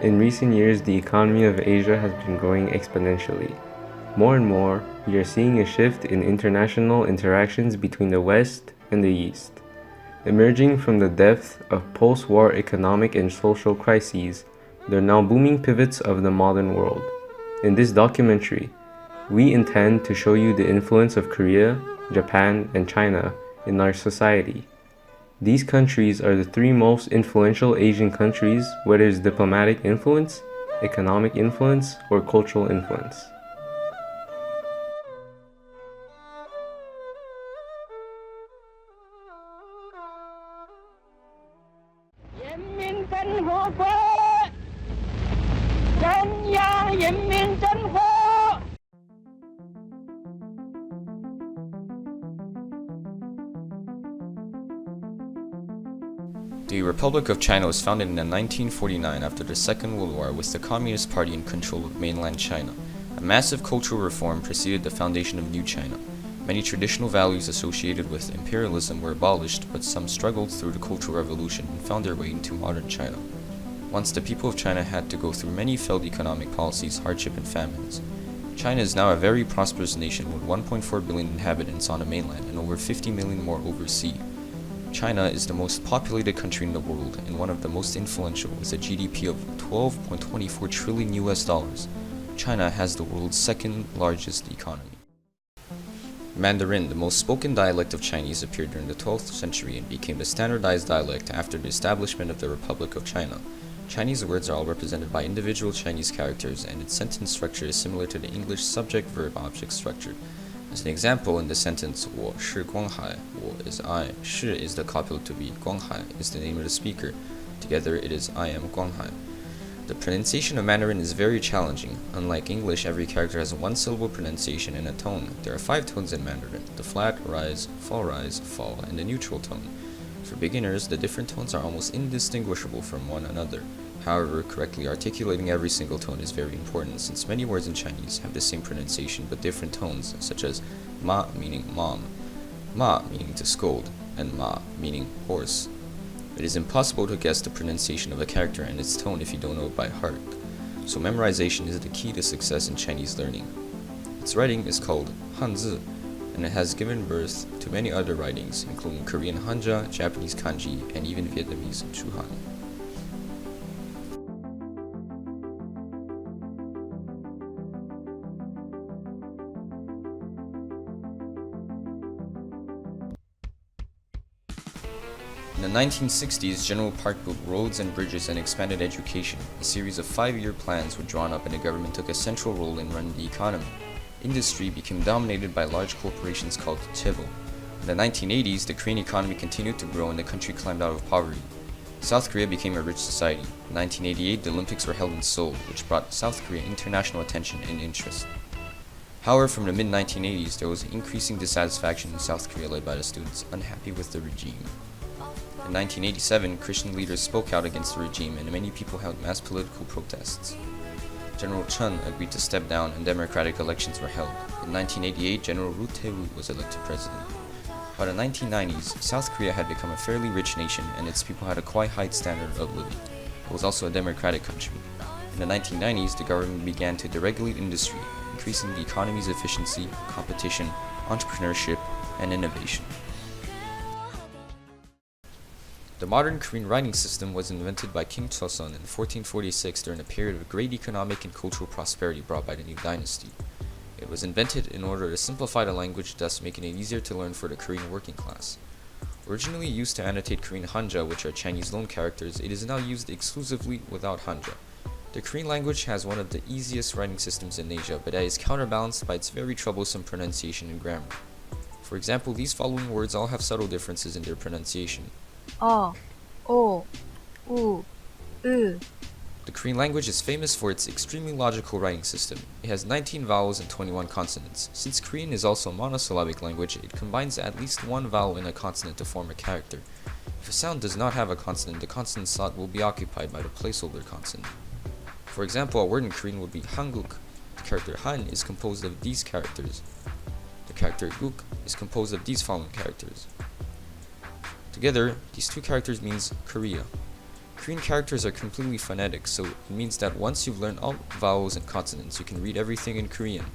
In recent years, the economy of Asia has been growing exponentially. More and more, we are seeing a shift in international interactions between the West and the East. Emerging from the depth of post-war economic and social crises, there are now booming pivots of the modern world. In this documentary, we intend to show you the influence of Korea, Japan, and China in our society. These countries are the three most influential Asian countries, whether it's diplomatic influence, economic influence, or cultural influence. The Republic of China was founded in 1949 after the Second World War with the Communist Party in control of mainland China. A massive cultural reform preceded the foundation of New China. Many traditional values associated with imperialism were abolished, but some struggled through the Cultural Revolution and found their way into modern China. Once the people of China had to go through many failed economic policies, hardship, and famines. China is now a very prosperous nation with 1.4 billion inhabitants on the mainland and over 50 million more overseas. China is the most populated country in the world and one of the most influential with a GDP of 12.24 trillion US dollars. China has the world's second largest economy. Mandarin, the most spoken dialect of Chinese, appeared during the 12th century and became the standardized dialect after the establishment of the Republic of China. Chinese words are all represented by individual Chinese characters, and its sentence structure is similar to the English subject-verb-object structure. As an example, in the sentence 我是光海, 我 is I, 是 is the copula to be, 光海 is the name of the speaker. Together it is I am Guanghai. The pronunciation of Mandarin is very challenging. Unlike English, every character has a one-syllable pronunciation and a tone. There are 5 tones in Mandarin: the flat, rise, fall, and the neutral tone. For beginners, the different tones are almost indistinguishable from one another. However, correctly articulating every single tone is very important, since many words in Chinese have the same pronunciation but different tones, such as ma meaning mom, ma meaning to scold, and ma meaning horse. It is impossible to guess the pronunciation of a character and its tone if you don't know it by heart, so memorization is the key to success in Chinese learning. Its writing is called Hanzi, and it has given birth to many other writings, including Korean Hanja, Japanese Kanji, and even Vietnamese Chuhan. In the 1960s, General Park built roads and bridges and expanded education. A series of 5-year plans were drawn up and the government took a central role in running the economy. Industry became dominated by large corporations called chaebol. In the 1980s, the Korean economy continued to grow and the country climbed out of poverty. South Korea became a rich society. In 1988, the Olympics were held in Seoul, which brought South Korea international attention and interest. However, from the mid-1980s, there was increasing dissatisfaction in South Korea led by the students unhappy with the regime. In 1987, Christian leaders spoke out against the regime and many people held mass political protests. General Chun agreed to step down and democratic elections were held. In 1988, General Roh Tae-woo was elected president. By the 1990s, South Korea had become a fairly rich nation and its people had a quite high standard of living. It was also a democratic country. In the 1990s, the government began to deregulate industry, increasing the economy's efficiency, competition, entrepreneurship, and innovation. The modern Korean writing system was invented by King Chosun in 1446 during a period of great economic and cultural prosperity brought by the new dynasty. It was invented in order to simplify the language, thus making it easier to learn for the Korean working class. Originally used to annotate Korean Hanja, which are Chinese loan characters, it is now used exclusively without Hanja. The Korean language has one of the easiest writing systems in Asia, but that is counterbalanced by its very troublesome pronunciation and grammar. For example, these following words all have subtle differences in their pronunciation. 어, 오, 우, 으. The Korean language is famous for its extremely logical writing system. It has 19 vowels and 21 consonants. Since Korean is also a monosyllabic language, it combines at least one vowel and a consonant to form a character. If a sound does not have a consonant, the consonant slot will be occupied by the placeholder consonant. For example, a word in Korean would be Hanguk. The character Han is composed of these characters. The character Guk is composed of these following characters. Together, these two characters means Korea. Korean characters are completely phonetic, so it means that once you've learned all vowels and consonants, you can read everything in Korean.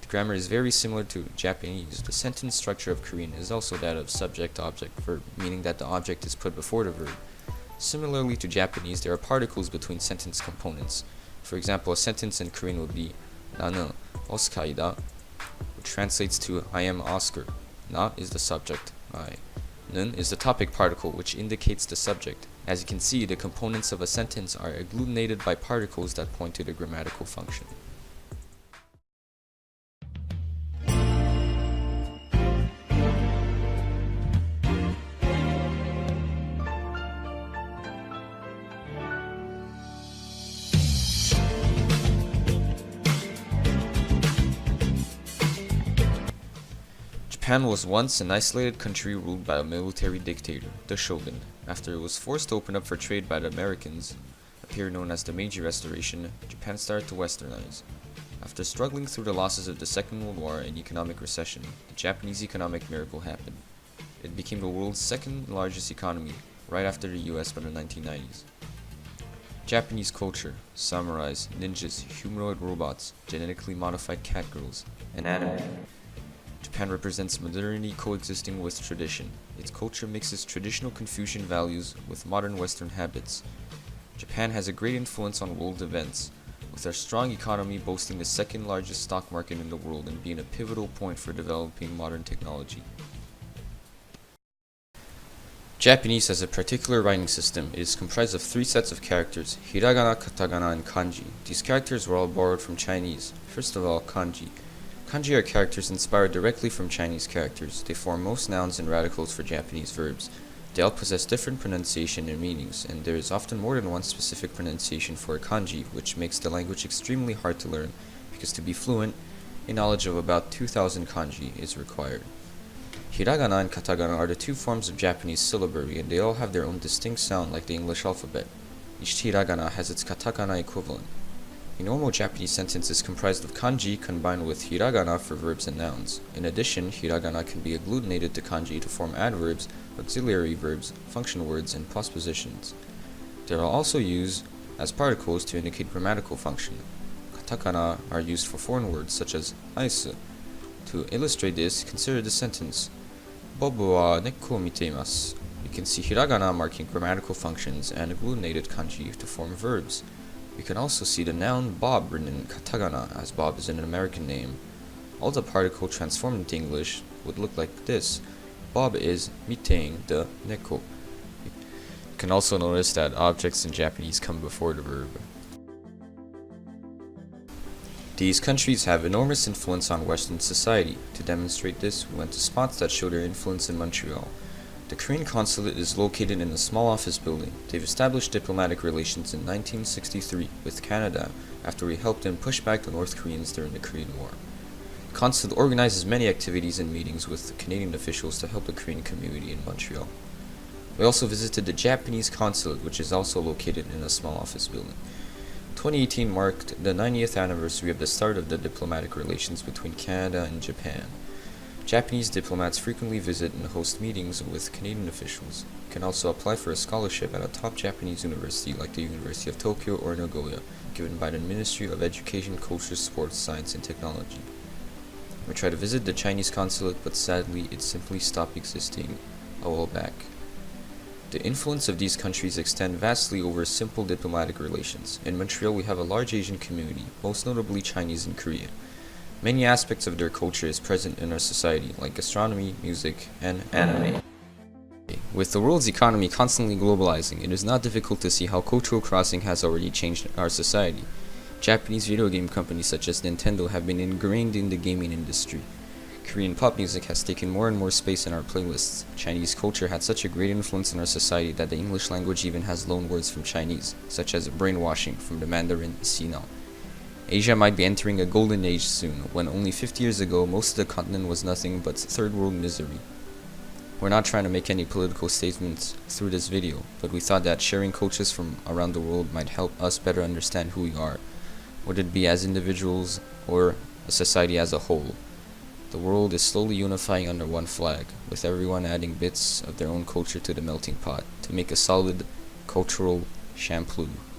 The grammar is very similar to Japanese. The sentence structure of Korean is also that of subject-object-verb, meaning that the object is put before the verb. Similarly to Japanese, there are particles between sentence components. For example, a sentence in Korean would be 나는 오스카이다, which translates to I am Oscar. Na is the subject. 는 is the topic particle, which indicates the subject. As you can see, the components of a sentence are agglutinated by particles that point to the grammatical function. Japan was once an isolated country ruled by a military dictator, the Shogun. After it was forced to open up for trade by the Americans, a period known as the Meiji Restoration, Japan started to westernize. After struggling through the losses of the Second World War and economic recession, the Japanese economic miracle happened. It became the world's second largest economy, right after the US by the 1990s. Japanese culture, samurais, ninjas, humanoid robots, genetically modified cat girls, and anime. Japan represents modernity coexisting with tradition. Its culture mixes traditional Confucian values with modern Western habits. Japan has a great influence on world events, with our strong economy boasting the second largest stock market in the world and being a pivotal point for developing modern technology. Japanese has a particular writing system. It is comprised of 3 sets of characters, hiragana, katakana, and kanji. These characters were all borrowed from Chinese. First of all, kanji. Kanji are characters inspired directly from Chinese characters. They form most nouns and radicals for Japanese verbs. They all possess different pronunciation and meanings, and there is often more than one specific pronunciation for a kanji, which makes the language extremely hard to learn, because to be fluent, a knowledge of about 2,000 kanji is required. Hiragana and katakana are the 2 forms of Japanese syllabary, and they all have their own distinct sound like the English alphabet. Each hiragana has its katakana equivalent. A normal Japanese sentence is comprised of kanji combined with hiragana for verbs and nouns. In addition, hiragana can be agglutinated to kanji to form adverbs, auxiliary verbs, function words, and postpositions. They are also used as particles to indicate grammatical function. Katakana are used for foreign words such as ice. To illustrate this, consider the sentence, Bobu wa neko o mite imasu. You can see hiragana marking grammatical functions and agglutinated kanji to form verbs. You can also see the noun Bob written in katakana, as Bob is an American name. All the particle transformed into English would look like this. Bob is miteing the neko. You can also notice that objects in Japanese come before the verb. These countries have enormous influence on Western society. To demonstrate this, we went to spots that show their influence in Montreal. The Korean consulate is located in a small office building. They've established diplomatic relations in 1963 with Canada after we helped them push back the North Koreans during the Korean War. The consulate organizes many activities and meetings with the Canadian officials to help the Korean community in Montreal. We also visited the Japanese consulate, which is also located in a small office building. 2018 marked the 90th anniversary of the start of the diplomatic relations between Canada and Japan. Japanese diplomats frequently visit and host meetings with Canadian officials. You can also apply for a scholarship at a top Japanese university like the University of Tokyo or Nagoya, given by the Ministry of Education, Culture, Sports, Science, and Technology. We tried to visit the Chinese consulate, but sadly it simply stopped existing a while back. The influence of these countries extend vastly over simple diplomatic relations. In Montreal, we have a large Asian community, most notably Chinese and Korean. Many aspects of their culture is present in our society, like gastronomy, music, and anime. With the world's economy constantly globalizing, it is not difficult to see how cultural crossing has already changed our society. Japanese video game companies such as Nintendo have been ingrained in the gaming industry. Korean pop music has taken more and more space in our playlists. Chinese culture had such a great influence in our society that the English language even has loanwords from Chinese, such as brainwashing from the Mandarin Sino. Asia might be entering a golden age soon, when only 50 years ago most of the continent was nothing but third world misery. We're not trying to make any political statements through this video, but we thought that sharing cultures from around the world might help us better understand who we are, whether it be as individuals or a society as a whole. The world is slowly unifying under one flag, with everyone adding bits of their own culture to the melting pot to make a solid cultural Champloo.